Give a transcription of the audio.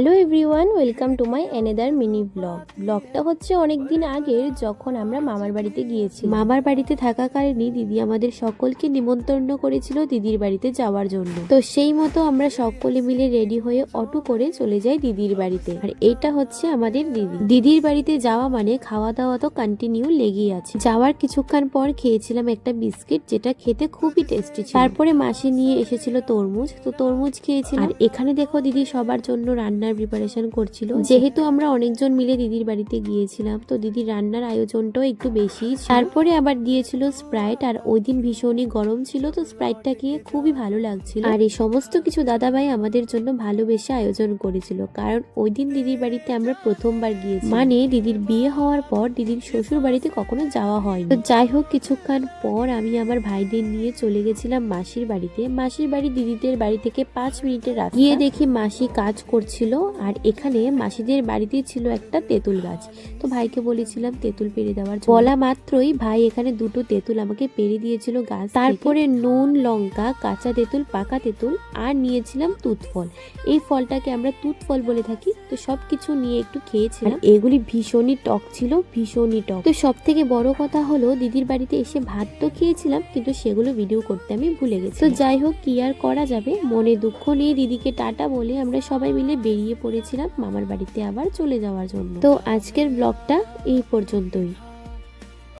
Hello everyone, welcome to my another mini ব্লগটা হচ্ছে অনেক দিন আগের, যখন আমরা মামার বাড়িতে গিয়েছি। মামার বাড়িতে থাকাকালীনই দিদি আমাদের সকলকে নিমন্ত্রণ করেছিল দিদির বাড়িতে যাওয়ার জন্য। তো সেই মতো আমরা সকলে মিলে রেডি হয়ে অটো করে চলে যাই দিদির বাড়িতে। আর এটা হচ্ছে আমাদের দিদির বাড়িতে যাওয়া মানে খাওয়া দাওয়া তো কন্টিনিউ লেগেই আছে। যাওয়ার কিছুক্ষণ পর খেয়েছিলাম একটা বিস্কিট, যেটা খেতে খুবই টেস্টি ছিল। তারপরে মাসি নিয়ে এসেছিল তরমুজ, তো তরমুজ খেয়েছিলাম। আর এখানে দেখো দিদি সবার জন্য রান্নার প্রিপারেশন করছিল। যেহেতু আমরা অনেকজন মিলে দিদির বাড়িতে গিয়েছিলাম, তো দিদির রান্নার আয়োজনটাও একটু বেশি। তারপরে আবার দিয়েছিল স্প্রাইট, আর ওই দিন ভীষণই গরম ছিল, তো স্প্রাইটটা খেয়ে খুবই ভালো লাগছিল। আর এই সমস্ত কিছু দাদাভাই আমাদের জন্য ভালোবেসে আয়োজন করেছিল, কারণ ওই দিন দিদির বাড়িতে আমরা প্রথমবার গিয়েছি। মানে দিদির বিয়ে হওয়ার পর দিদির শ্বশুর বাড়িতে কখনো যাওয়া হয়নি। তো যাই হোক, কিছুক্ষণ পর আমি আমার ভাইদের নিয়ে চলে গেছিলাম মাসির বাড়িতে। মাসির বাড়ি দিদিদের বাড়ি থেকে 5 মিনিটের রাস্তা। গিয়ে দেখি মাসি কাজ করছিল, আর এখানে মাসিদের বাড়িতে ছিল একটা তেঁতুল গাছ। তো ভাইকে বলেছিলাম তেঁতুল পেড়ে দেওয়ার জন্য। বলা মাত্রই ভাই এখানে 2টো তেঁতুল আমাকে পেড়ে দিয়েছিল গাছ। তারপরে নুন, লঙ্কা, কাঁচা তেঁতুল, পাকা তেঁতুল, আর নিয়েছিলাম তুত ফল। এই ফলটাকে আমরা তুত ফল বলে থাকি। তো সবকিছু নিয়ে একটু খেয়েছিলাম। এগুলি ভীষণই টক ছিল, ভীষণই টক। তো সব থেকে বড় কথা হলো, দিদির বাড়িতে এসে ভাত তো খেয়েছিলাম, কিন্তু সেগুলো ভিডিও করতে আমি ভুলে গেছি। তো যাই হোক, কি আর করা যাবে, মনে দুঃখ নিয়ে দিদিকে টাটা বলে আমরা সবাই মিলে বেরিয়ে পড়েছিলাম মামার বাড়িতে আবার চলে যাওয়ার জন্য। তো আজকের ব্লগটা এই পর্যন্তই।